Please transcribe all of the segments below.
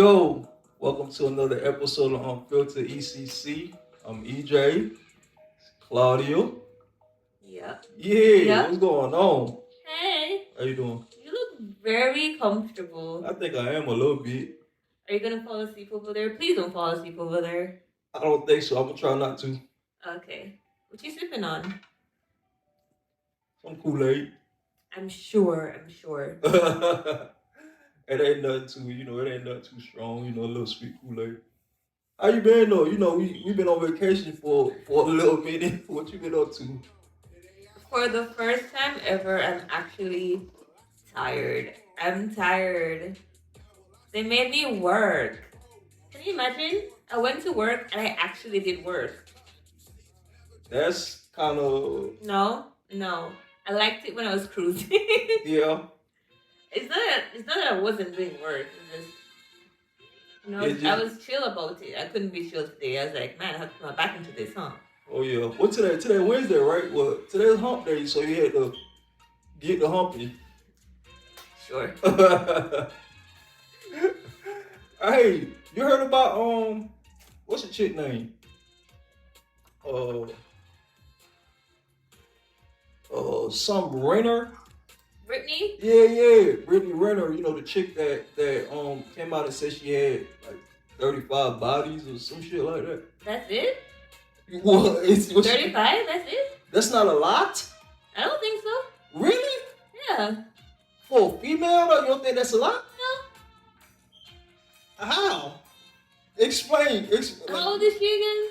Yo, welcome to another episode of Unfiltered ECC. I'm EJ, Claudia. Yep. Yeah, Yep. what's going on? Hey, How you doing? you look very comfortable. I think I am a little bit. Are you gonna fall asleep over there? Please don't fall asleep over there. I don't think so. I'm gonna try not to. Okay. What you sipping on? Some Kool-Aid. I'm sure. I'm sure. It ain't nothing too, it ain't nothing too strong. A little sweet Kool-Aid. How you been though? We been on vacation for a little minute. What you been up to? For the first time ever, I'm actually tired. I'm tired. They made me work. Can you imagine? I went to work and I actually did work. That's kind of No. I liked it when I was cruising. yeah. It's not that I wasn't doing work. It's just I Just, was chill about it. I couldn't be chill today. I was like, man, I have to put my back into this, huh? oh yeah. What today? Today Wednesday, right? Well, today's hump day, so you had to get the humping. Sure. Hey, you heard about what's the chick name? Uh, some Renner. Brittany? Yeah, Brittany Renner. The chick that came out and said she had like 35 bodies or some shit like that. That's it? Well, it's 35? That's it? That's not a lot. I don't think so. Really? Yeah. For a female, though, you don't think that's a lot? No. How? Explain. How old is she again?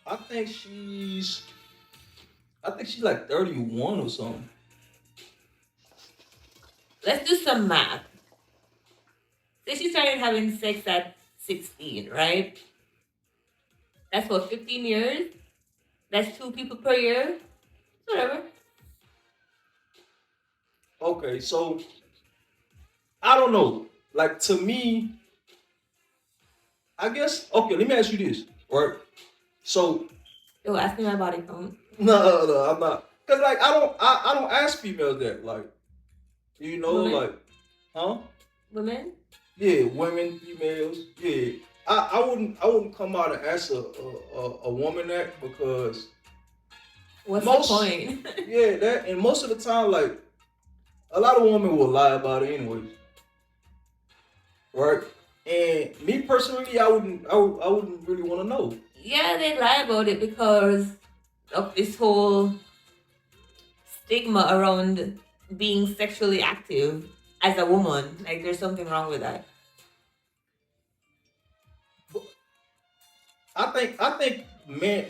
I think she's like 31 or something. Let's do some math. Say she started having sex at 16, right? That's what, 15 years? That's 2 people per year? Whatever. Okay, so I don't know. Like to me, I guess. Okay, let me ask you this, right? So Yo, ask me my body count. no, I'm not. Cause like I don't ask females that. Like Women? like, huh? Women? Yeah, women, females. Yeah, I wouldn't come out and ask a woman that because What's most the point? yeah that and most of the time like a lot of women will lie about it anyways, right? And me personally, I wouldn't really want to know. Yeah, they lie about it because of this whole stigma around being sexually active as a woman. Like, there's something wrong with that. But I think man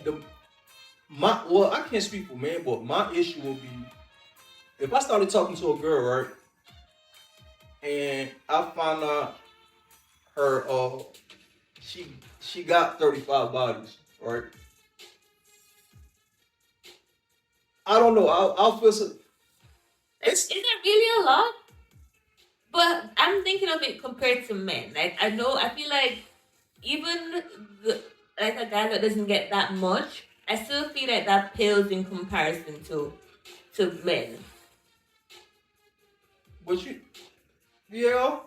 my well I can't speak for men, but my issue would be if I started talking to a girl, right, and I find out her she got 35 bodies, right? I don't know. I'll feel so. Is that really a lot? But I'm thinking of it compared to men. Like, I feel like even like a guy that doesn't get that much, I still feel like that pales in comparison to men. But yeah,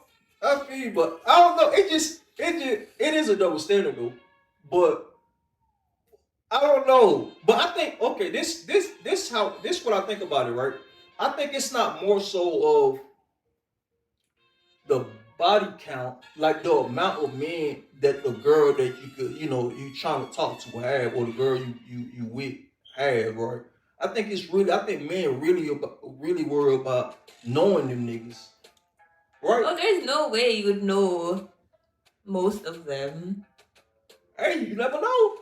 I feel you, but I don't know. It is a double standard though. But I don't know. But I think okay, this what I think about it, right? I think it's not more so of the body count, like the amount of men that the girl that you could, you trying to talk to have, or the girl you with have, right? I think men really worry about knowing them niggas, right? Oh, there's no way you would know most of them. Hey, you never know.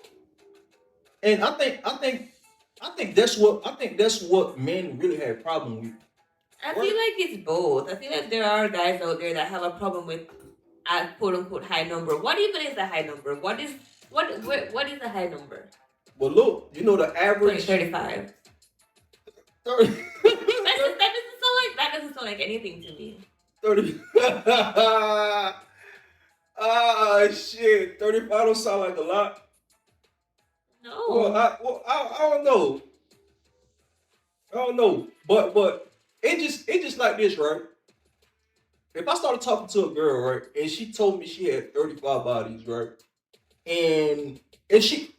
And I think that's what men really have problem with. I feel Right? like it's both. I feel like there are guys out there that have a problem with a quote unquote high number. What even is a high number? What is a high number? But look, the 20, average 35. 30, That doesn't sound like anything to me. 30. Shit, 35 don't sound like a lot. Well, No. I don't know. I don't know. But it just like this, right? if I started talking to a girl, right, and she told me she had 35 bodies, right, and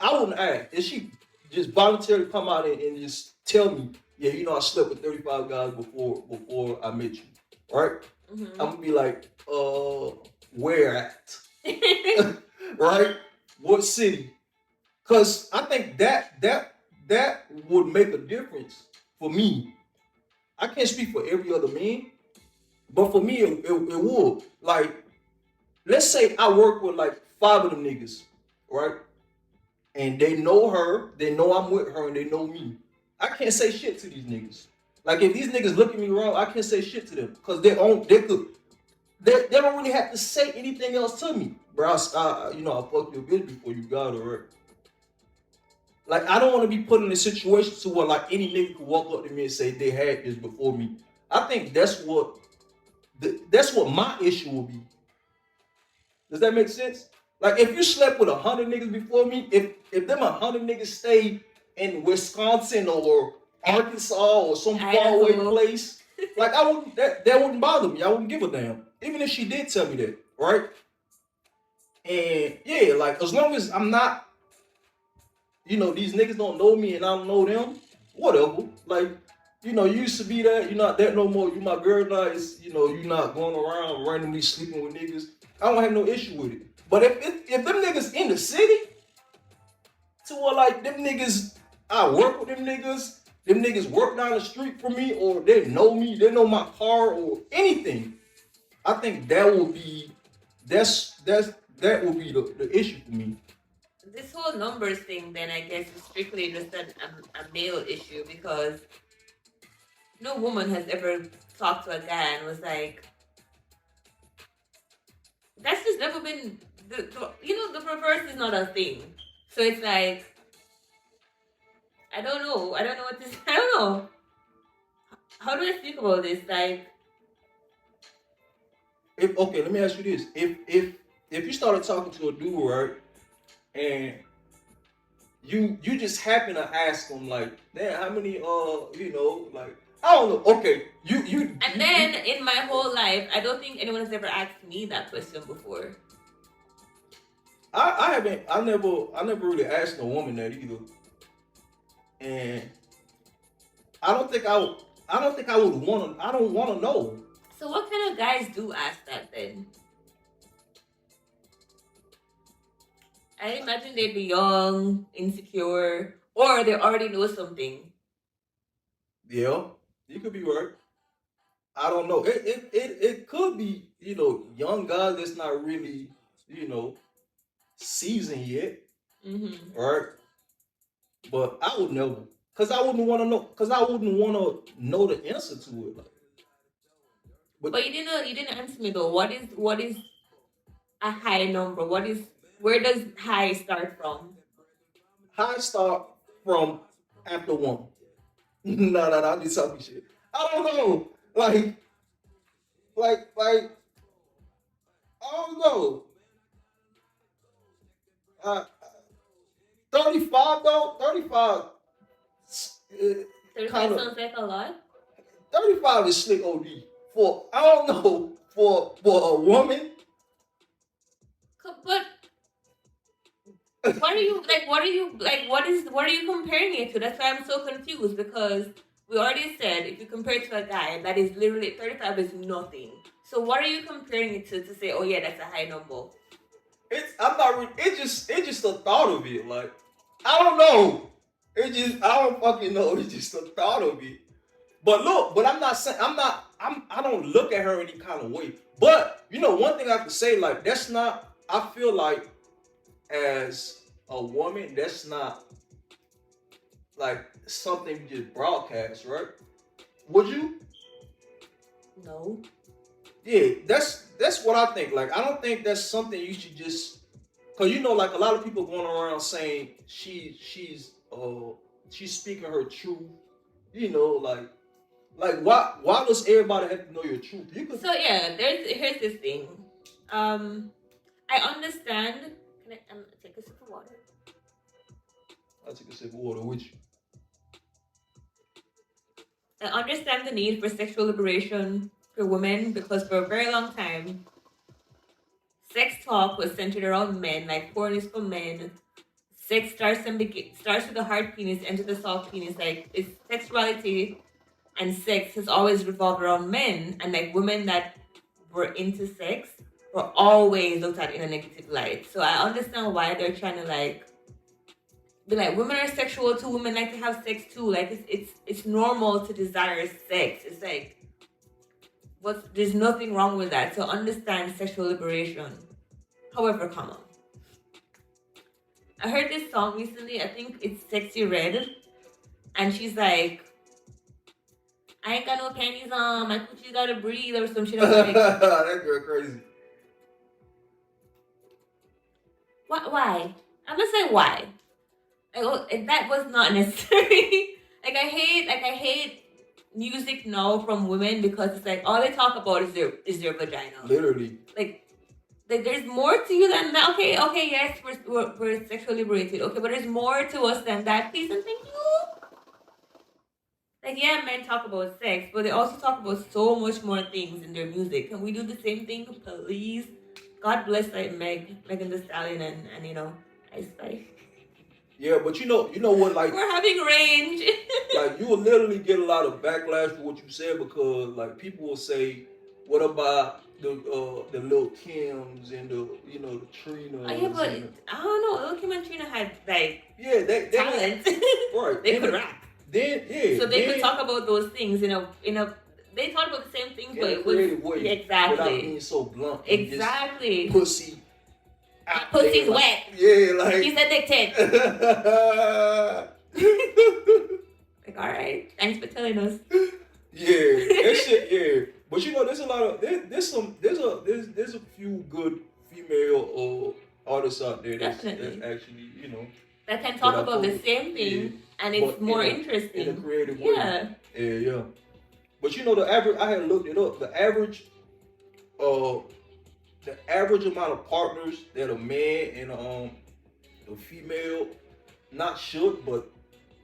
I wouldn't ask, and she just voluntarily come out and just tell me, yeah, I slept with 35 guys before I met you, right? I'm Mm-hmm. gonna be like, where at, right? What city? Because I think that would make a difference for me. I can't speak for every other man, but for me, it would. Like, let's say I work with like five of them niggas, right? And they know her, they know I'm with her, and they know me. I can't say shit to these niggas. Like if these niggas look at me wrong, I can't say shit to them because they don't really have to say anything else to me, bro. I fucked your bitch before you got her, right? Like I don't want to be put in a situation to where like any nigga could walk up to me and say they had this before me. I think that's what my issue will be. Does that make sense? Like if you slept with 100 niggas before me, if them 100 niggas stay in Wisconsin or Arkansas or some faraway Idaho. place, like I wouldn't that wouldn't bother me. I wouldn't give a damn. Even if she did tell me that, right? And yeah, like as long as I'm not, these niggas don't know me and I don't know them, whatever. Like, you used to be that, you're not that no more. You my girl now. You're not going around randomly sleeping with niggas. I don't have no issue with it. But if them niggas in the city, to where like them niggas, I work with them niggas work down the street from me, or they know me, they know my car or anything. I think that would be the issue for me. This whole numbers thing, then I guess is strictly just a male issue because no woman has ever talked to a guy and was like, that's just never been the reverse is not a thing. So it's like I don't know what this I don't know. How do I speak about this? Like If okay, let me ask you this: if you started talking to a dude, right, and you just happen to ask him like, damn, how many like I don't know. Okay, and then in my whole life, I don't think anyone has ever asked me that question before. I haven't I never really asked a woman that either, and I don't think I don't think I would want to. I don't want to know. So what kind of guys do ask that then? I imagine they'd be young, insecure, or they already know something. Yeah, you could be right. I don't know. It could be young guys that's not really you know seasoned yet, Mm-hmm. right? But I would never, cause I wouldn't want to know, cause I wouldn't want to know the answer to it. Like, but But you didn't answer me though. What is a high number? Where does high start from? how I start from after one? No, I need talking shit. I don't know. Like, I don't know. Uh, 35 though. 35. Kind 35 of. sounds like a lot. 35 is slick OD. For I don't know for a woman. But what are you like? What are you like? What are you comparing it to? That's why I'm so confused because we already said if you compare it to a guy, that is literally 35 is nothing. So what are you comparing it to say, oh yeah, that's a high number? I'm not. It's just the thought of it. Like I don't know. I don't fucking know. It's just the thought of it. But look, I'm not saying I don't look at her any kind of way. But one thing I have to say, like that's not. I feel like as a woman, that's not like something you just broadcast, right? Would you? No. Yeah, that's what I think. Like I don't think that's something you should just, cause like a lot of people going around saying she's speaking her truth. Like why does everybody have to know your truth? You could. So yeah, here's this thing. I understand. Can I take a sip of water? I take a sip of water with you. I understand the need for sexual liberation, for women because for a very long time, sex talk was centered around men. Like porn is for men. Sex starts with the hard penis, ends with the soft penis. Like it's sexuality and sex has always revolved around men, and like women that were into sex were always looked at in a negative light. So I understand why they're trying to like be like women are sexual too. Women like to have sex too. Like it's normal to desire sex. It's like there's nothing wrong with that. So understand sexual liberation. However, come on. I heard this song recently. I think it's Sexy Red, and she's like, "I ain't got no panties on. My coochie gotta breathe," or some shit. I'm like, that girl crazy. Why? I'm gonna say why. That was not necessary. like I hate music now from women because it's like all they talk about is their vagina. Literally. Like there's more to you than that. Okay, yes, we're sexually liberated. Okay, but there's more to us than that. Please and thank you. Like yeah, men talk about sex, but they also talk about so much more things in their music. Can we do the same thing, please? God bless like Megan Thee Stallion and Ice Spice. Yeah, but you know what? Like we're having range. like you will literally get a lot of backlash for what you said because like people will say, "What about the Lil Kims and the the Trinas?" Oh, yeah, but I don't know. Lil Kim and Trina had like they talent. Right. They could rap. Then so they could talk about those things in a they talked about the same things, but it was way, exactly without being so blunt. Exactly. Pussy. Pussy's wet. Yeah, like he's addicted. Like, all right, thanks for telling us. Yeah, that shit. Yeah, but there's a lot of there's a few good female artists out there that's actually that can talk about the same thing and it's more interesting in a creative way. Yeah. Yeah. But the average, I had looked it up. The average amount of partners that a man and a female not should, but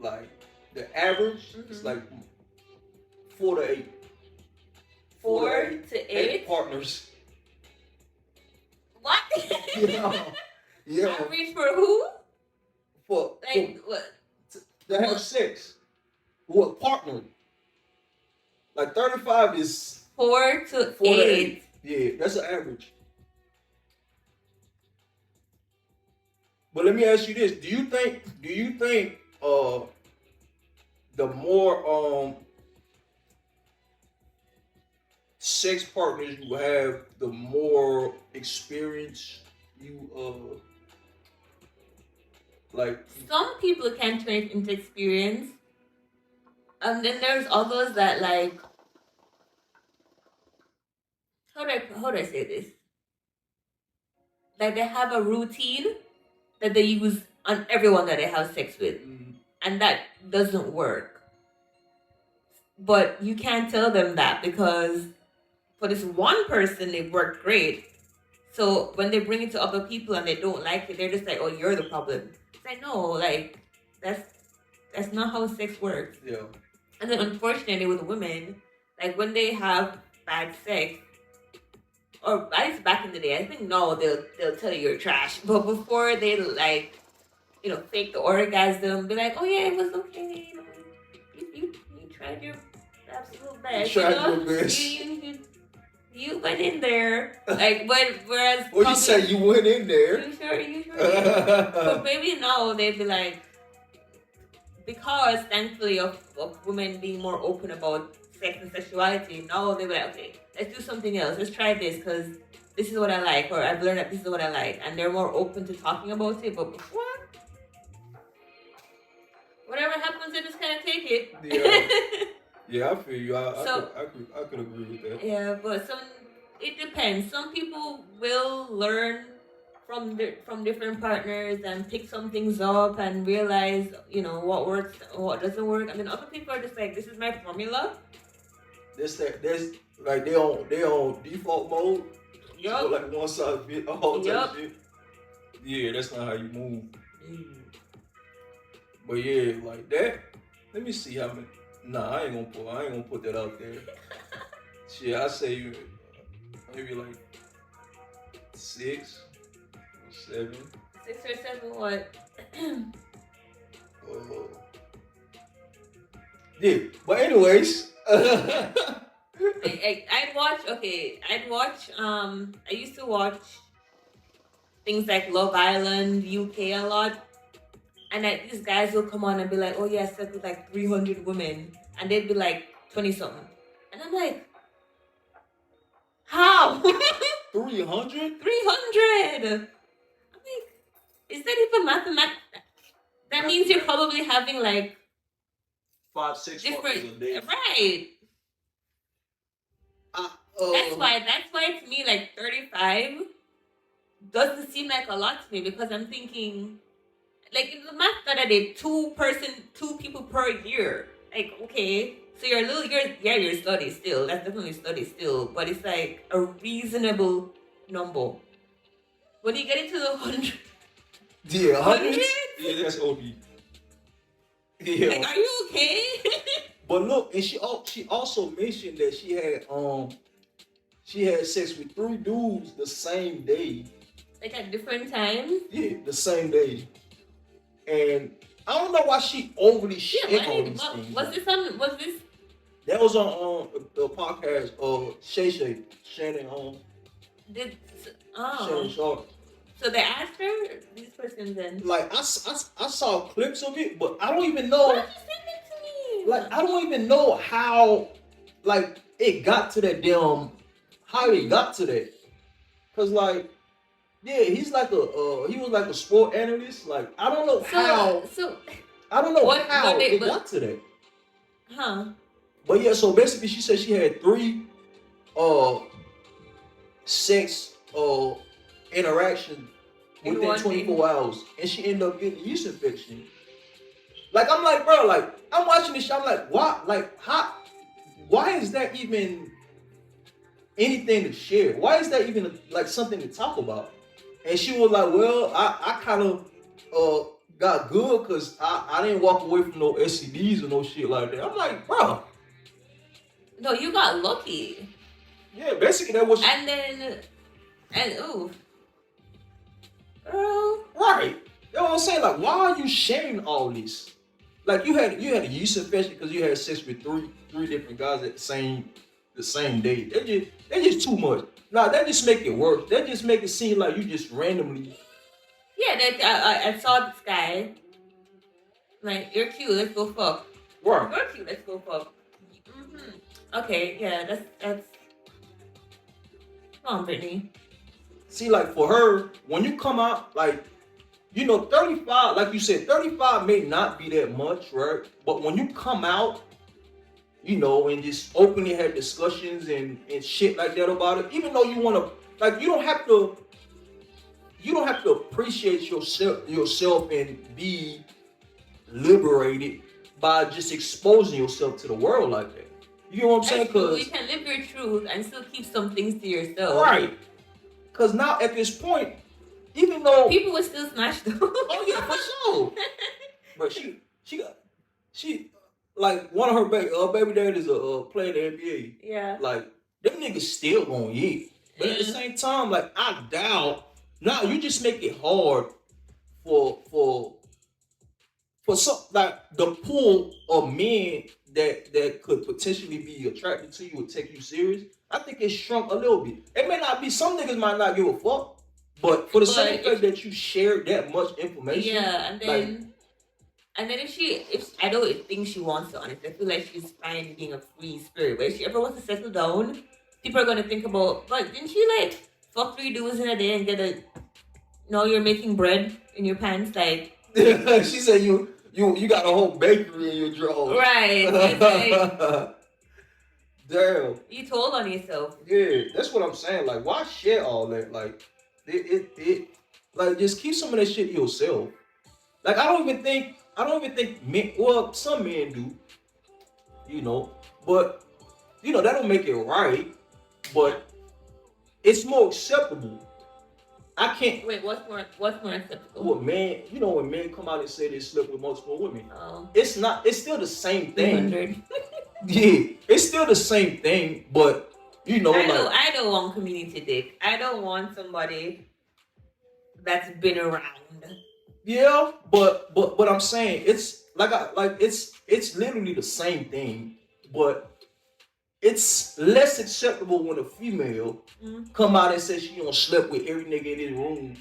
like the average is like 4 to 8. 4 to 8 partners. What? Yeah. Average for who? For what? To have sex. What partner? Like 35 is 4 to 8. Yeah, that's an average. But let me ask you this: Do you think the more sex partners you have, the more experience you like? Some people can turn it into experience, and then there's others that like. How do I say this? Like they have a routine that they use on everyone that they have sex with, and that doesn't work. But you can't tell them that because for this one person it worked great. So when they bring it to other people and they don't like it, they're just like, "Oh, you're the problem." It's like no, like that's not how sex works. Yeah. And then unfortunately with women, like when they have bad sex, or at least back in the day, I think no, they'll tell you you're trash. But before they like, fake the orgasm, be like, "Oh yeah, it was okay. You tried your absolute best. You tried your best. You went in there." Like, but whereas well, you say you went in there. You sure did. But maybe now they'd be like, because thankfully of women being more open about sex and sexuality, now they'll be like, okay, let's do something else. Let's try this because this is what I like, or I've learned that this is what I like, and they're more open to talking about it. But before, whatever happens, they just kind of take it. Yeah. Yeah, I feel you. I could agree with that. Yeah, but it depends. Some people will learn from different partners and pick some things up and realize, what works and what doesn't work. And then other people are just like, this is my formula. There's like they on default mode. Yup. So like one size fit all type shit. Yeah, that's not how you move. But yeah, like that. Let me see how many. Nah, I ain't gonna put that out there. Shit, I say you maybe like 6 or 7. 6 or 7 what? Uh, yeah, but anyways, I'd watch. Okay, I'd watch. I used to watch things like Love Island UK a lot, and like these guys will come on and be like, "Oh yeah, I slept with like 300 women," and they'd be like 20 something, and I'm like, "How? 300. 300?" I'm like, "Is that even mathematics? That means you're probably having like 5, 6 different, fuckers a day. right?" Uh, That's why to me like 35 doesn't seem like a lot to me because I'm thinking like in the math that I did, two people per year. Like okay, so you're a little you're study still. That's definitely study still, but it's like a reasonable number. When you get into the hundred, yeah, hundreds. hundreds, Yeah, that's OD. Yeah. like are you okay? But look, and she also mentioned that she had sex with 3 dudes the same day. Like at different times. Yeah, the same day. And I don't know why she overly shit Yeah, on these things. Was this That was on the podcast Shay Shannon did Shannon Sharp. so they asked her these persons then. Like I saw clips of it, but I don't even know. Why did you send it to me? Like I don't even know how like it got to that damn how it got to that. Cause like yeah, he's like he was like a sport analyst. Like I don't know how I don't know how it got to that. Huh. But yeah, so basically she said she had 3 uh sex interaction within 24 hours, and she ended up getting yeast infection. Like I'm like, bro, like I'm watching this shit, I'm like, why? Like how? Why is that even anything to share? Why is that even like something to talk about? And she was like, well, I kind of got good because I didn't walk away from no STDs or no shit like that. I'm like, bro. No, you got lucky. Yeah, basically that was. Ooh, girl. Right. You know what I'm saying? Like, why are you sharing all this? Like, you had a yeast infection because you had sex with three different guys at the same day. They just too much. Nah, that just make it worse. That just make it seem like you just randomly. Yeah, that I saw this guy. Like, you're cute. Let's go fuck. Right. You're cute. Let's go fuck. Okay, yeah, that's. Come on, Brittany. See, like for her, when you come out, like, 35, like you said, 35 may not be that much, right? But when you come out, and just openly have discussions and shit like that about it, even though you want to, like, you don't have to appreciate yourself and be liberated by just exposing yourself to the world like that. You know what I'm saying? Because you can live your truth and still keep some things to yourself. Right. Because now at this point, even though people would still smash though. Oh yeah, for sure. But she like one of her baby daddies playing the NBA. Yeah. Like them niggas still gonna eat. But at the same time, like I doubt. Now you just make it hard for some like the pool of men that could potentially be attracted to you or take you serious. I think it shrunk a little bit. It may not be, some niggas might not give a fuck, but for the same fact that you shared that much information, yeah, and then if I don't think she wants to, honestly, I feel like she's fine being a free spirit. But if she ever wants to settle down, people are gonna think about, but didn't she like fuck 3 dudes in a day and get no, you're making bread in your pants, like. She said you got a whole bakery in your drawers. Right. Like, damn. You told on yourself. Yeah, that's what I'm saying. Like, why share all that? Like, it like just keep some of that shit to yourself. Like, I don't even think men. Well, some men do. But that don't make it right. But it's more acceptable. I can't. Wait, what's more acceptable? When men come out and say they slept with multiple women, oh. It's still the same thing. 200. Yeah, it's still the same thing, but You know, like I don't want community dick. I don't want somebody that's been around. yeah, but I'm saying it's like it's literally the same thing, but it's less acceptable when a female come out and say she don't slept with every nigga in this room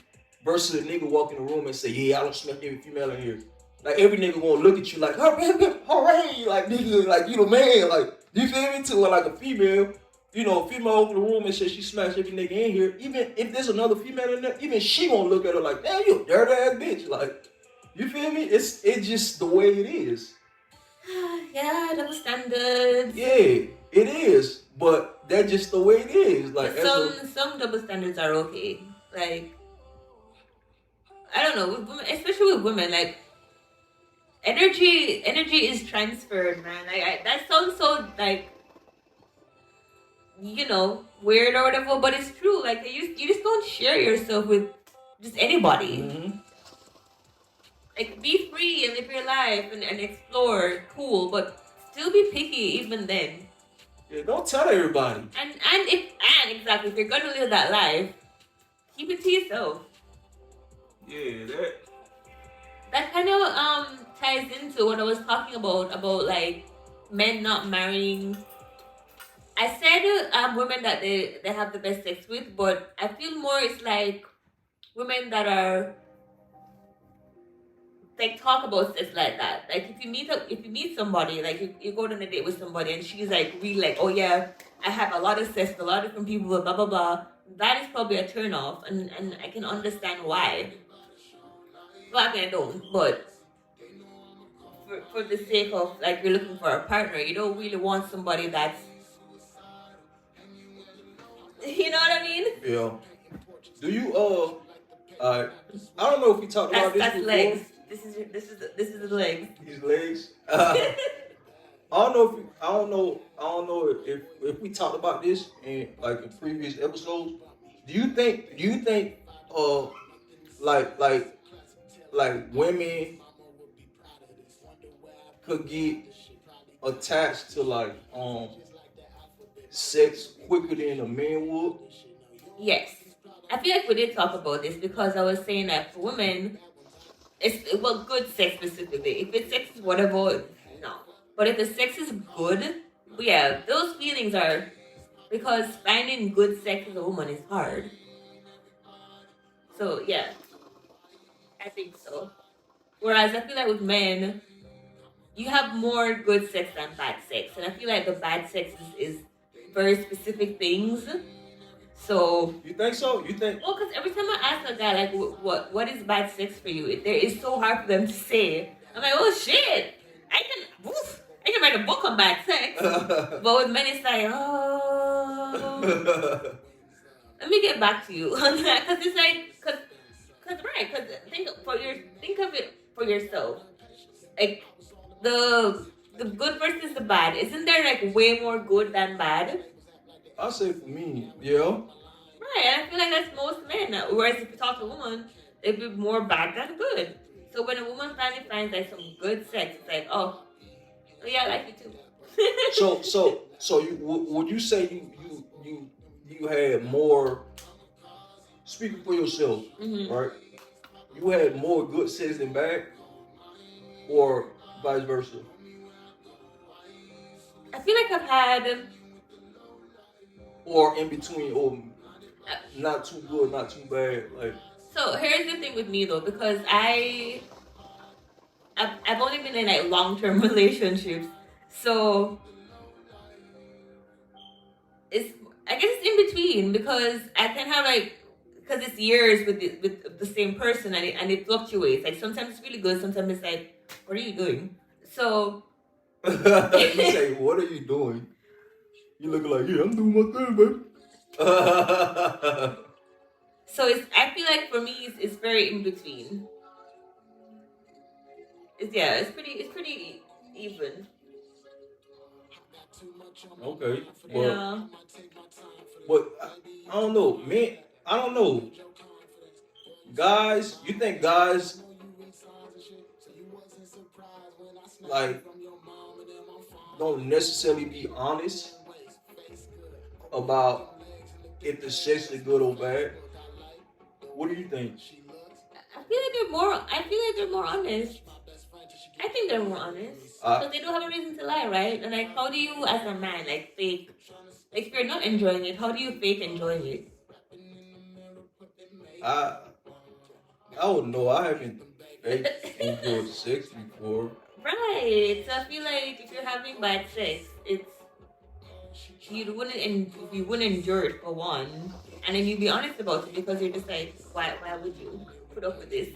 versus a nigga walk in the room and say, yeah, I don't slept with every female in here. Like every nigga gonna look at you like, hooray, like nigga, like you the man, like you feel me? To like a female, you know, a female open the room and say she smashed every nigga in here. Even if there's another female in there, even she gonna look at her like, damn, you a dirty ass bitch. Like, you feel me? It's just the way it is. Yeah, double standards. Yeah, it is, but that's just the way it is. Like, But some double standards are okay. Like I don't know, with women, especially with women, like energy is transferred, man. That sounds so like weird or whatever, but it's true. Like you just don't share yourself with just anybody. mm-hmm. Like be free and live your life and explore, cool, but still be picky even then. Yeah, don't tell everybody. And exactly, if you're gonna live that life, keep it to yourself. Yeah, That kind of ties into what I was talking about like men not marrying. I said women that they have the best sex with, but I feel more it's like women that are like talk about sex like that. Like if you meet somebody, like you go on a date with somebody and she's like really like, oh yeah, I have a lot of sex with a lot of different people, blah blah blah. That is probably a turn off, and I can understand why. Well, I mean I don't, but for the sake of like you're looking for a partner, you don't really want somebody that's you know what I mean? yeah. Do you I don't know if we talked about this That's before. legs. This is the legs. These legs. I don't know if we talked about this in like in previous episodes. Do you think uh like like like women could get attached to like sex quicker than a man would? Yes. I feel like we did talk about this because I was saying that for women, it's well good sex specifically. If it's sex is whatever, no. But if the sex is good, yeah, those feelings are because finding good sex as a woman is hard. So yeah, I think so. Whereas I feel like with men, you have more good sex than bad sex, and I feel like the bad sex is very specific things. So You think so? You think? well, because every time I ask a guy like, what is bad sex for you? There is so hard for them to say. I'm like, oh shit, I can write a book on bad sex. But with men, it's like, oh, let me get back to you on that because it's like, because think of it for yourself, like the good versus the bad. Isn't there like way more good than bad? I say for me, yeah. Right, and I feel like that's most men. Whereas if you talk to a woman, it'd be more bad than good. So when a woman finally finds like some good sex, it's like, oh yeah, I like you too. So would you say you had more speaking for yourself, right? You had more good sex than bad, or vice versa? I feel like I've had. Or in between, or not too good, not too bad. Like, So here's the thing with me though, because I've only been in like long term relationships, so it's I guess it's in between because I can have like because it's years with the same person and it fluctuates. Like sometimes it's really good, sometimes it's like, what are you doing? So you say, what are you doing? You look like, yeah, I'm doing my thing, baby. so I feel like for me it's very in between. It's pretty even. Okay, Yeah. but I don't know, man. I don't know, guys. You think guys like don't necessarily be honest about if the sex is good or bad. What do you think? I feel like they're more. I feel like they're more honest. I think they're more honest because they don't have a reason to lie, right? And like, how do you, as a man, like fake? Like, if you're not enjoying it, how do you fake enjoying it? I I don't know. I haven't enjoyed sex before. Right. So I feel like if you're having bad sex, it's you wouldn't endure it for one, and then you'd be honest about it because you're just like, why would you put up with this?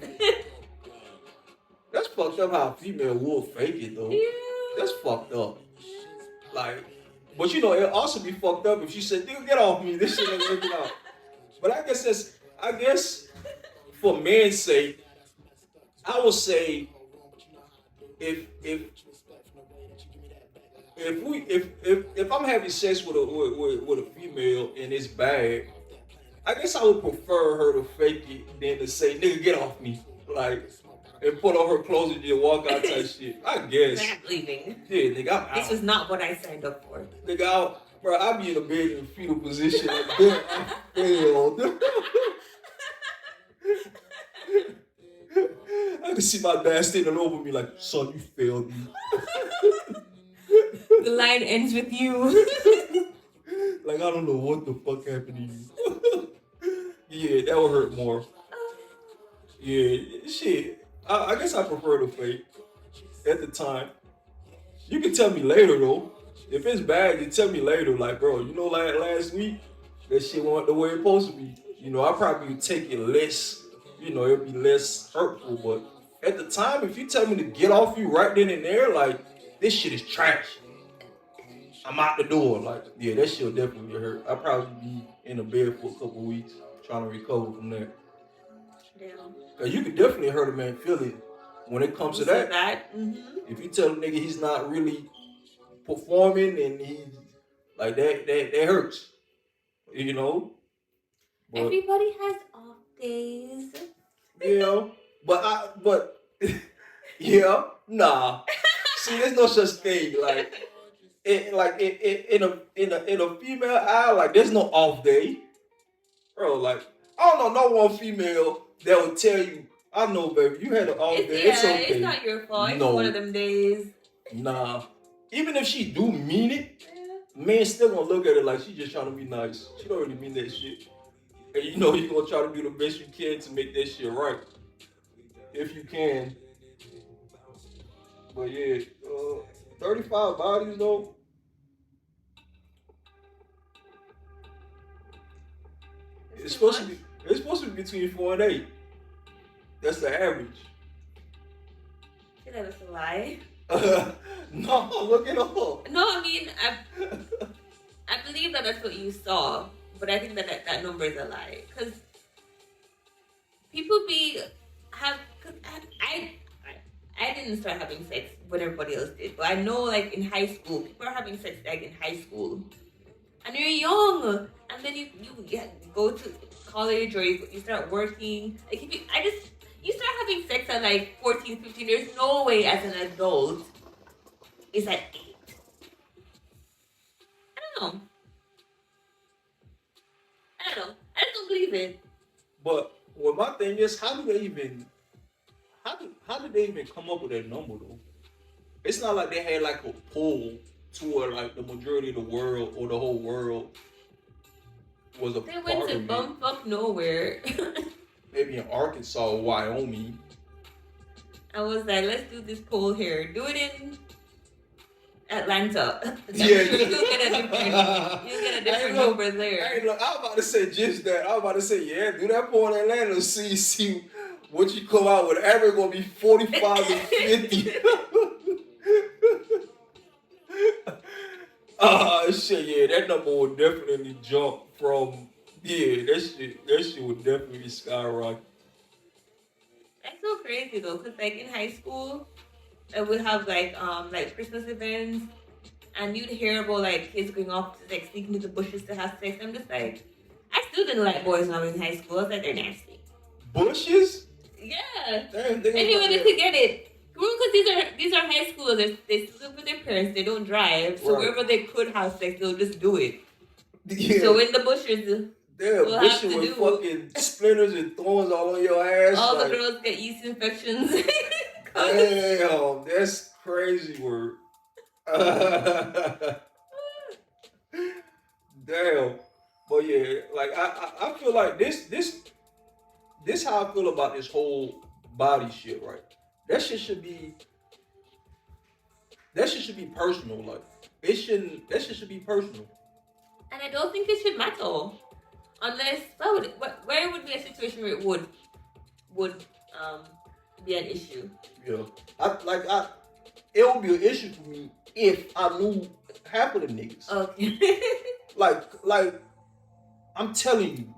That's fucked up how a female will fake it though. Yeah. That's fucked up. Like, but you know, it'll also be fucked up if she said, "Nigga, get off me. This shit ain't working out." But I guess for men's sake, I would say if if I'm having sex with with a female and it's bad, I guess I would prefer her to fake it than to say, "Nigga, get off me," like, and put on her clothes and just walk out type shit. I guess. I'm leaving. Yeah, nigga, I'm out. This was not what I signed up for. Nigga, I'll be in a bed in a fetal position. Like, damn, I failed. I can see my dad standing over me like, "Son, you failed me." The line ends with you. Like, I don't know what the fuck happened to you. Yeah, that would hurt more. Yeah, shit. I guess I prefer the fake at the time. You can tell me later though. If it's bad, you tell me later. Like, bro, you know, like last week, that shit went the way it's supposed to be. You know, I probably would take it less. You know, it'd be less hurtful. But at the time, if you tell me to get off you right then and there, like, this shit is trash. I'm out the door. Like, yeah, that shit'll definitely hurt. I'll probably be in a bed for a couple weeks trying to recover from that. Damn. Cause you can definitely hurt a man feeling when it comes to that. Mm-hmm. If you tell a nigga he's not really performing and he's like that hurts. You know? But, everybody has off days. Yeah. But yeah, nah. See, there's no such thing. In a female eye, like, there's no off day. Bro, like, I don't know no one female that would tell you, "I know, baby, you had an off day. It's okay. It's not your fault. It's one of them days." Nah. Even if she do mean it, man still gonna look at it like she just trying to be nice. She don't really mean that shit. And you know you gonna try to do the best you can to make that shit right. If you can. But yeah, 35 bodies though. It's supposed to be between 4 and 8. That's the average. I feel like that's a lie. No, look it up. No, I mean, I believe that that's what you saw, but I think that number is a lie because people I didn't start having sex when everybody else did, but I know, like, in high school, people are having sex like in high school, and you're young, and then you go to college or you start working. Like, you start having sex at like 14, 15. There's no way as an adult it's at 8. I don't know. I just don't believe it. But my thing is, how did they even come up with that number though? It's not like they had like a poll toward like the majority of the world or the whole world was a part of it. They went to bumfuck nowhere. Maybe in Arkansas or Wyoming. I was like, let's do this poll here. Do it in Atlanta. Yeah. You'll get a different number there. I was about to say just that. I was about to say, yeah, do that poll in Atlanta. See what you come out with. Average gonna be 45 and 50. Shit, yeah, that number would definitely jump from, yeah, that shit would definitely skyrocket. That's so crazy though, cause like in high school, I would have like Christmas events, and you'd hear about like kids going off to like sneaking into the bushes to have sex. I'm just like, I still didn't like boys when I was in high school. I was like, they're nasty. Bushes? Yeah. Damn, anyway, they could get it. Because these are high schoolers. They still live with their parents. They don't drive. So wherever they could have sex, they'll just do it. Yeah. So in the bushes, Damn, we'll this have shit to with do. fucking splinters and thorns all on your ass. All the like, girls get yeast infections. damn, that's crazy word. Damn. But yeah, like I feel like this how I feel about this whole body shit, right? That shit should be that shit should be personal. Like it shouldn't that shit should be personal. And I don't think it should matter. Unless where would be a situation where it would um be an issue? Yeah. I it would be an issue for me if I knew half of the niggas. Okay. like I'm telling you,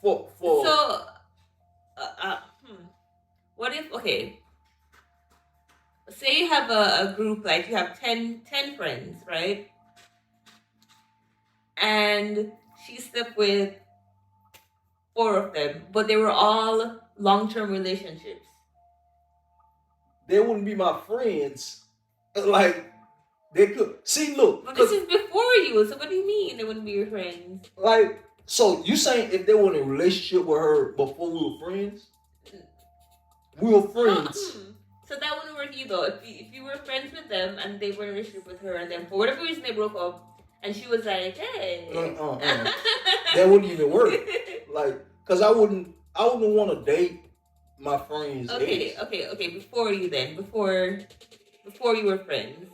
for So what if say you have a group, like you have 10 friends, right? And she slept with 4 of them, but they were all long-term relationships. They wouldn't be my friends. Like they could see. Look, But this is before you, so what do you mean they wouldn't be your friends? Like, so you saying if they were in a relationship with her before we were friends? We were friends. So that wouldn't work either. If you were friends with them and they were in a relationship with her, and then for whatever reason they broke up, and she was like, "Hey," that wouldn't even work. Like, cause I wouldn't want to date my friends. Okay. Before you were friends.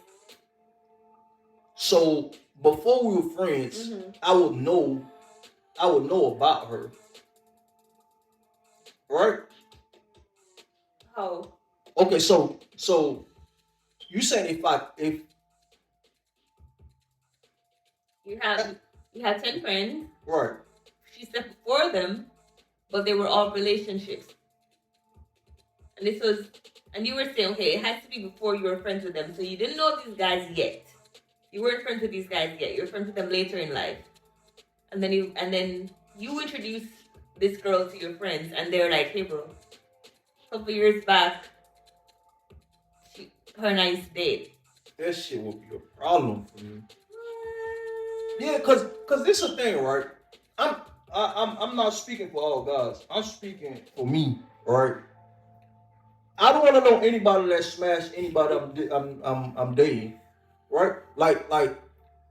So before we were friends, I would know about her, right? How? Okay, so you said if you have 10 friends, right? She said 4 of them, but they were all relationships. And you were saying, okay, it has to be before you were friends with them. So you didn't know these guys yet. You weren't friends with these guys yet. You were friends with them later in life. And then you introduced this girl to your friends, and they're like, hey, bro, a couple years back, her and I used to date. That shit would be a problem for me. Yeah, cause this is a thing, right? I'm not speaking for all guys. I'm speaking for me, right? I don't want to know anybody that smashed anybody I'm dating, right? Like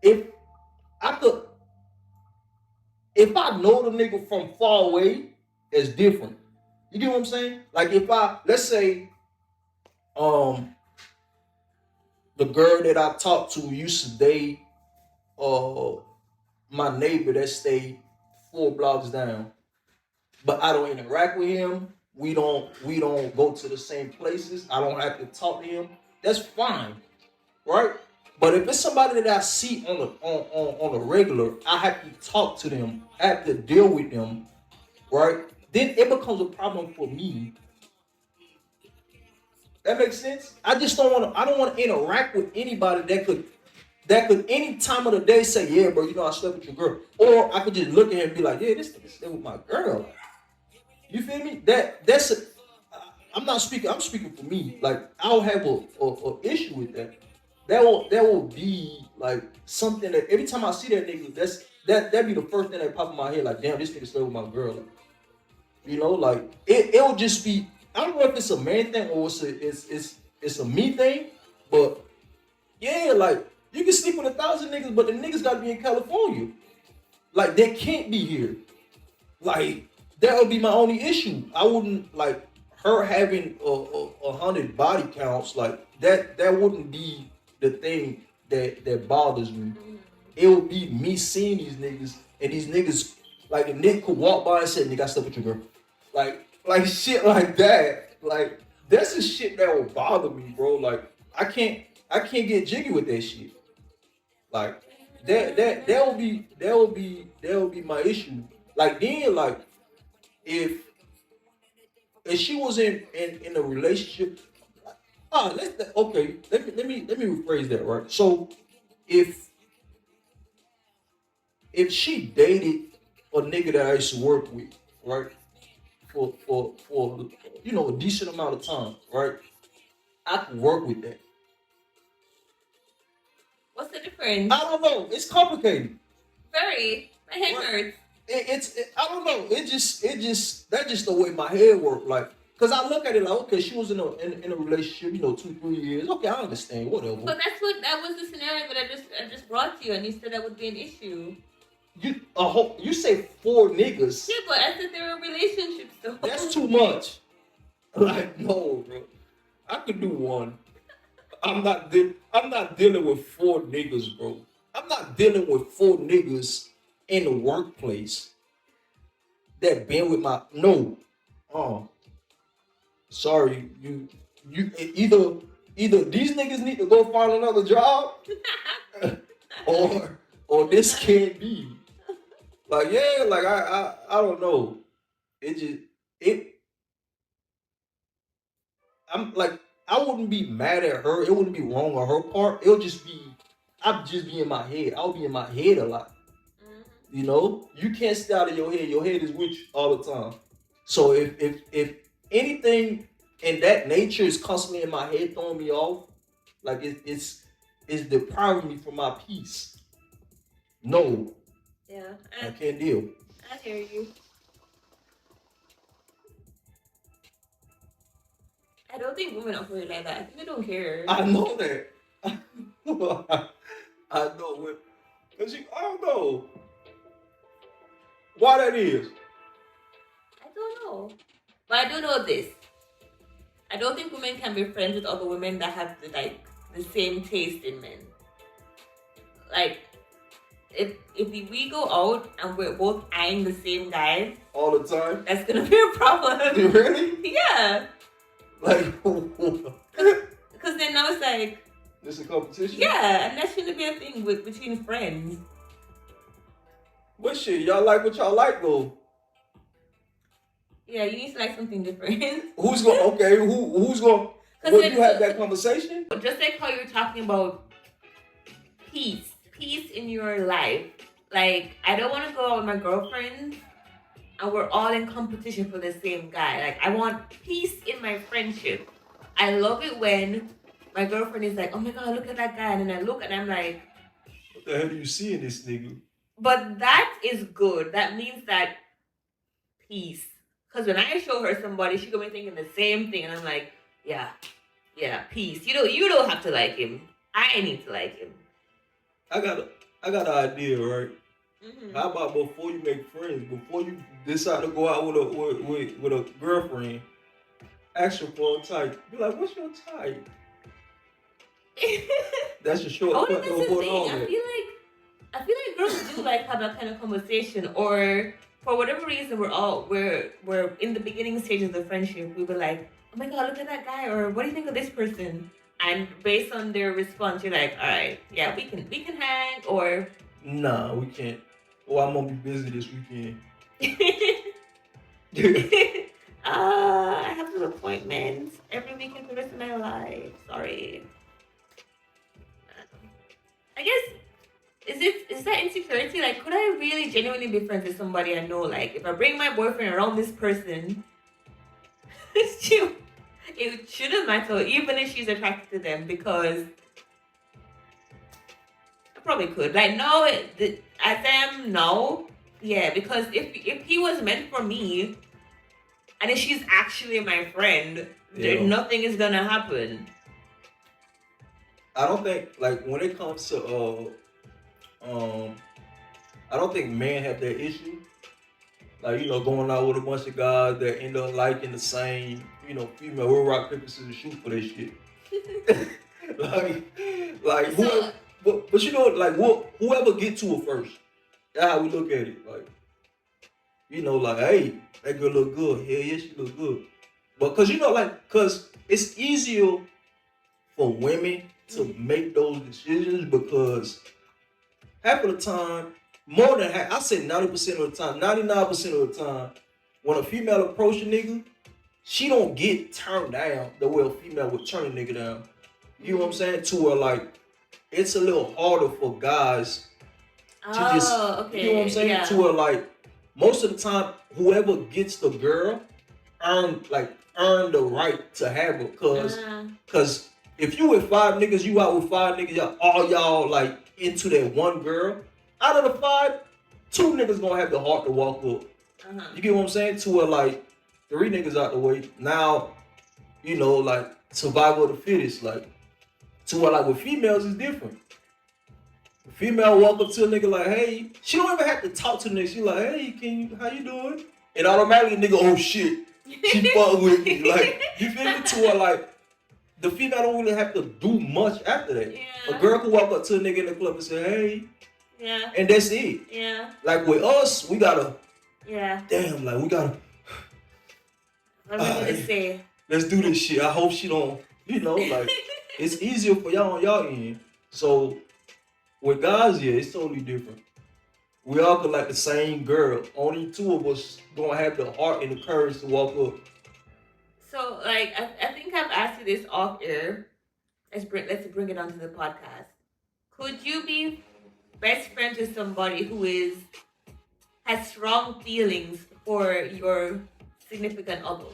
if I could, if I know the nigga from far away, it's different. You get what I'm saying? Like if let's say, the girl that I talked to used to date, my neighbor that stayed 4 blocks down, but I don't interact with him. We don't go to the same places. I don't have to talk to him. That's fine, right? But if it's somebody that I see on a regular, I have to talk to them. I have to deal with them, right? Then it becomes a problem for me. That makes sense. I just don't want to. I don't want to interact with anybody that could any time of the day say, yeah, bro, you know I slept with your girl, or I could just look at him and be like, yeah, this nigga slept with my girl. You feel me? That's a. I'm not speaking. I'm speaking for me. Like I'll have a issue with that. That will be like something that every time I see that nigga, that'd be the first thing that pop in my head. Like damn, this nigga slept with my girl. Like, you know, like it'll just be. I don't know if it's a man thing or it's a me thing, but yeah, like you can sleep with 1,000 niggas, but the niggas gotta be in California. Like they can't be here. Like that would be my only issue. I wouldn't like her having 100 body counts. Like that wouldn't be the thing that bothers me. It would be me seeing these niggas and these niggas like a nigga could walk by and say, "Nigga, I slept with your girl." Like shit like that. Like that's the shit that would bother me, bro. Like I can't get jiggy with that shit. Like that will be my issue. Like then like if she was in a relationship, let me rephrase that, right? So if she dated a nigga that I used to work with, right, for a decent amount of time, right, I could work with that. What's the difference? I don't know. It's complicated. Very. My head hurts. I don't know. That's just the way my head works. Like, cause I look at it like, okay, she was in a relationship, 2-3 years. Okay, I understand. Whatever. But that was the scenario that I just brought to you, and you said that would be an issue. You say 4 niggas. Yeah, but I said there were relationships though. That's too much. Like, no, bro. I could do one. I'm not dealing with 4 niggas, bro. I'm not dealing with 4 niggas in the workplace that been with my sorry, you either these niggas need to go find another job or this can't be. Like, yeah, like I don't know. It just it I'm like, I wouldn't be mad at her. It wouldn't be wrong on her part. It'll just be, I'd just be in my head. I'll be in my head a lot. You can't stay out of your head. Your head is with you all the time. So if anything in that nature is constantly in my head throwing me off, like it's depriving me from my peace. No. Yeah. I can't deal. I hear you. I don't think women operate like that. I think they don't care. I know that. I know. Because I don't know why that is. I don't know. But I do know this. I don't think women can be friends with other women that have the same taste in men. Like, if we go out and we're both eyeing the same guy all the time, that's gonna be a problem. Really? Yeah. Like, because then now it's like, it's a competition. Yeah, and that shouldn't be a thing between friends. But shit, y'all like what y'all like though. Yeah, you need to like something different. Who's going? Okay, who's going? Will you have that conversation? Just like how you're talking about peace in your life. Like, I don't want to go out with my girlfriends and we're all in competition for the same guy. Like, I want peace in my friendship. I love it when my girlfriend is like, oh my god, look at that guy. And then I look and I'm like, what the hell do you see in this nigga? But that is good. That means that peace. Because when I show her somebody, she gonna be thinking the same thing. And I'm like, yeah, peace. You don't have to like him. I need to like him. I got an idea, right? Mm-hmm. How about before you make friends, before you decide to go out with a girlfriend, ask her for a type. Be like, what's your type? That's a shortcut. I feel like girls do like have that kind of conversation, or for whatever reason we're in the beginning stages of the friendship. We were like, oh my god, look at that guy, or what do you think of this person? And based on their response, you're like, all right, yeah, we can hang, or nah, we can't. Oh, I'm gonna be busy this weekend. I have some appointments every weekend for the rest of my life. Sorry. I guess is that insecurity? Like, could I really genuinely be friends with somebody I know? Like, if I bring my boyfriend around this person, it shouldn't matter, even if she's attracted to them, because I probably could. Like, no, I am no. Yeah, because if he was meant for me, and if she's actually my friend, nothing is gonna happen. I don't think, like, when it comes to I don't think men have that issue. Like, going out with a bunch of guys that end up liking the same, female. We'll rock, paper, scissors, shoot for that shit. like whoever, but like whoever get to it first. That's how we look at it. Like, like, hey, that girl look good. Hell yeah, she look good. But cause it's easier for women to make those decisions, because half of the time, more than half, I say 90% of the time, 99% of the time, when a female approach a nigga, she don't get turned down the way a female would turn a nigga down. You know what I'm saying? To where, like, it's a little harder for guys to just, okay. You know what I'm saying? Yeah. To where, like, most of the time, whoever gets the girl earn the right to have her. Cause if you with 5 niggas, you out with 5 niggas, y'all like into that one girl. Out of the 5, two niggas gonna have the heart to walk up. You get what I'm saying? To where like three niggas out the way. Now, you know, like survival of the fittest. Like to where like with females is different. The female walk up to a nigga like, hey, she don't even have to talk to the nigga. She like, hey, how you doing? And automatically nigga, oh shit, she fuck with me. Like, you feel me? To where like the female don't really have to do much after that. Yeah. A girl can walk up to a nigga in the club and say, hey. Yeah. And that's it. Yeah. Like with us, we gotta. Yeah. Damn, like we gotta. What am I gonna say? Let's do this shit. I hope she don't. You know, like it's easier for y'all on y'all end. So with guys, yeah, it's totally different. We all could like the same girl. Only two of us gonna have the heart and the courage to walk up. So, like, I think I've asked you this off air. Let's bring it onto the podcast. Could you be best friends with somebody who has strong feelings for your significant other?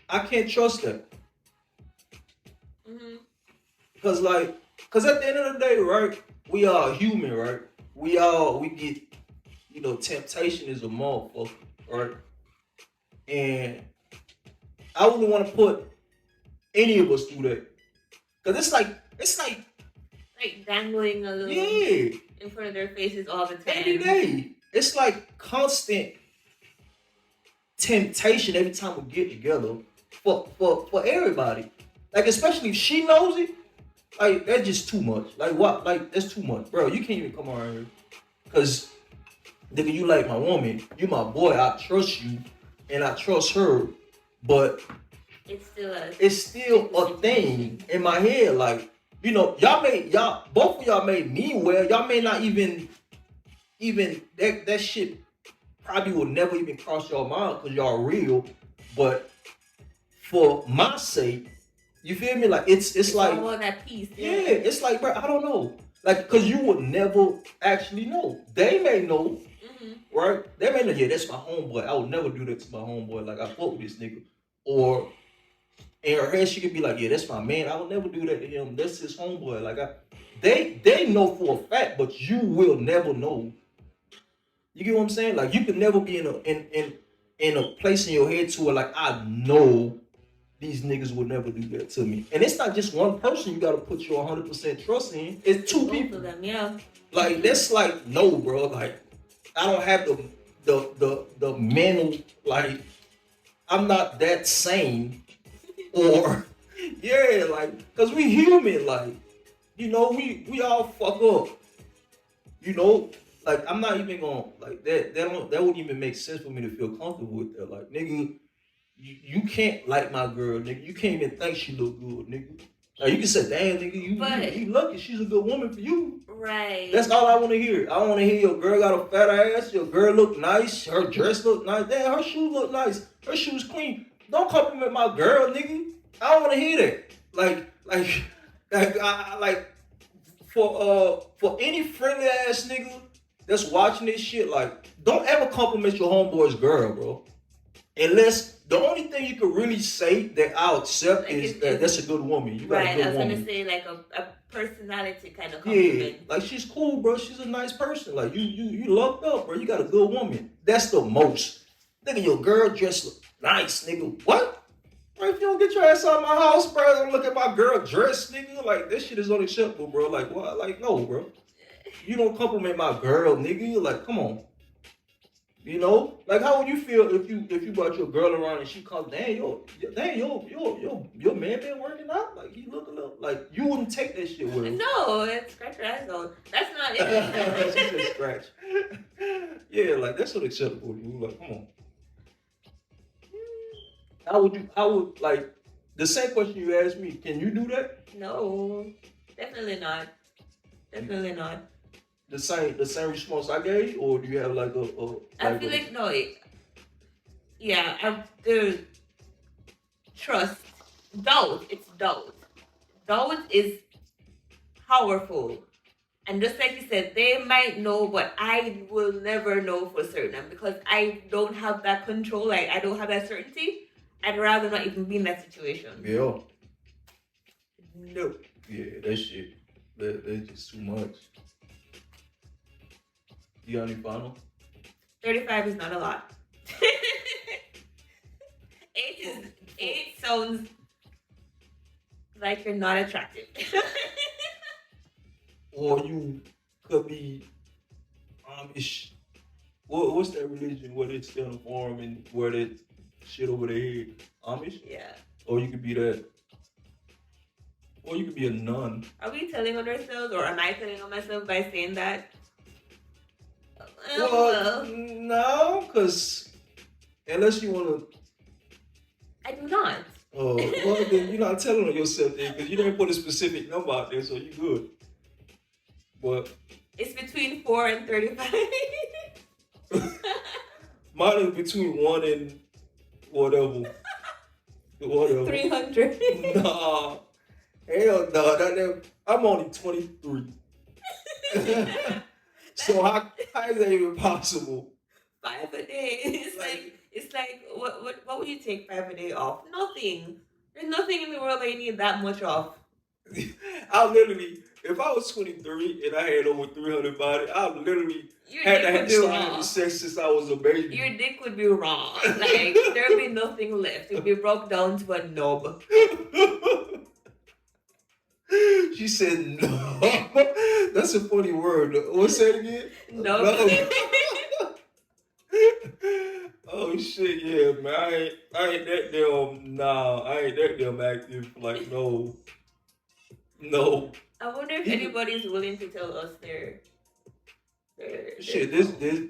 I can't trust that. Cause at the end of the day, right? We are human, right? We get, you know, temptation is a motherfucker, right? And I wouldn't want to put any of us through that. Cause it's like dangling a little in front of their faces all the time. Every day. It's like constant temptation every time we get together for everybody. Like especially if she knows it, like that's just too much. Like what? Like that's too much, bro. You can't even come around here, cause nigga, you like my woman, you my boy. I trust you, and I trust her, but it's still a thing in my head. Like you know, both of y'all may mean well. Y'all may not even that shit probably will never even cross your mind because y'all real, but for my sake. You feel me? Like it's like all that peace. Yeah, it's like, bro, I don't know. Like, cause you would never actually know. They may know, right? They may know, yeah, that's my homeboy. I would never do that to my homeboy. Like I fuck with this nigga. Or in her head, she could be like, yeah, that's my man. I would never do that to him. That's his homeboy. Like they know for a fact, but you will never know. You get what I'm saying? Like you could never be in a place in your head to where like I know these niggas would never do that to me. And it's not just one person you gotta put your 100% trust in. It's two people. Both of them, yeah. Like that's like no, bro. Like I don't have the mental, like I'm not that sane. Or yeah, like cause we human, like you know, we all fuck up. You know, like I'm not even gonna like that wouldn't even make sense for me to feel comfortable with that. Like nigga. You can't like my girl, nigga. You can't even think she look good, nigga. Like you can say, damn, nigga, you lucky. She's a good woman for you. Right. That's all I want to hear. I want to hear your girl got a fat ass. Your girl look nice. Her dress look nice. Damn, her shoes look nice. Her shoes clean. Don't compliment my girl, nigga. I don't want to hear that. Like for any friendly ass nigga that's watching this shit, like don't ever compliment your homeboy's girl, bro. Unless the only thing you can really say that I'll accept like is that that's a good woman. You got a good woman. I was gonna say like a personality kind of compliment. Yeah, like she's cool, bro. She's a nice person. Like you lucked up, bro. You got a good woman. That's the most. Nigga, your girl dressed look nice, nigga. What? Bro, if you don't get your ass out of my house, bro, don't look at my girl dress, nigga. Like this shit is unacceptable, bro. Like what? Like no, bro. You don't compliment my girl, nigga. Like come on. You know, like how would you feel if you brought your girl around and she comes, your man been working out? Like he look a little like you wouldn't take that shit with him. No, it's scratch your ass though. That's not it. She said scratch. Yeah, like that's unacceptable, dude. Like, come on. How would like the same question you asked me, can you do that? No, definitely not. Definitely not. The same response I gave, or do you have like I feel like no. The trust, doubt. It's doubt. Doubt is powerful, and just like you said, they might know, but I will never know for certain because I don't have that control. Like I don't have that certainty. I'd rather not even be in that situation. Yeah. No. Yeah, that shit. That's just too much. You got any final? 35 is not a lot. 8 sounds like you're not attractive. Or you could be Amish. What's that religion where they stand on the farm and wear that shit over their head? Amish? Yeah. Or you could be that. Or you could be a nun. Are we telling on ourselves, or am I telling on myself by saying that? Well, no, because unless you want to. I do not. Oh, well, then you're not telling on yourself then because you didn't put a specific number out there, so you're good. But it's between 4 and 35. mine is between 1 and whatever. 300. Nah. Hell no. I'm only 23. So how is that even possible? 5 a day. It's like what would you take 5 a day off? Nothing. There's nothing in the world that you need that much off. I literally, if I was 23 and I had over 300 body, I literally had to have started having sex since I was a baby. Your dick would be raw. Like there'd be nothing left. It'd be broke down to a knob. She said no. That's a funny word. What's that again? No. Oh shit, yeah, man. I ain't that damn. Nah, I ain't that damn active. Like no. I wonder if anybody's willing to tell us their shit.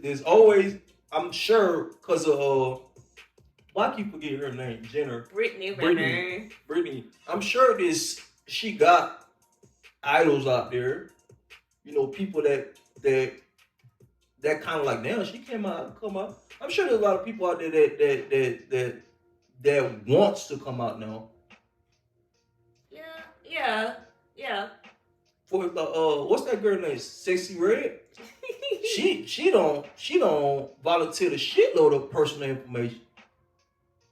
There's always. I'm sure because of why I keep forgetting her name, Jenner. Brittany. I'm sure she got idols out there. You know, people that kind of like, damn, she come out. I'm sure there's a lot of people out there that wants to come out now. Yeah. For the what's that girl name? Sexy Red. she don't volunteer the shitload of personal information.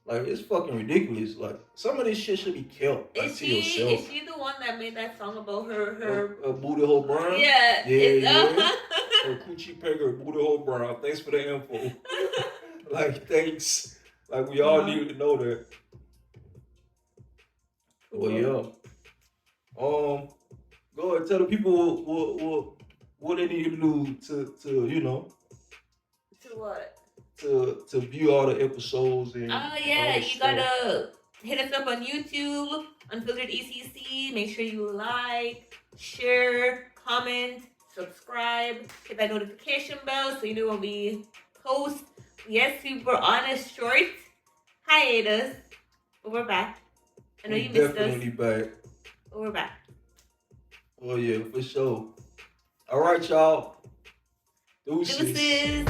Like it's fucking ridiculous. Like some of this shit should be kept like, to yourself. Is she the one that made that song about her booty hole brown? Yeah. Her coochie peg, her booty hole brown. Thanks for the info. Like thanks. Like we all need to know that. Well, yeah. Go ahead, tell the people what they need to do to you know. To what? To view all the episodes and. Oh yeah, you gotta hit us up on YouTube, Unfiltered ECC. Make sure you like, share, comment, subscribe, hit that notification bell so you know when we post. Yes, we were on a short hiatus, but we're back. I know you missed us. Definitely back. But we're back. Oh yeah, for sure. All right, y'all. Deuces.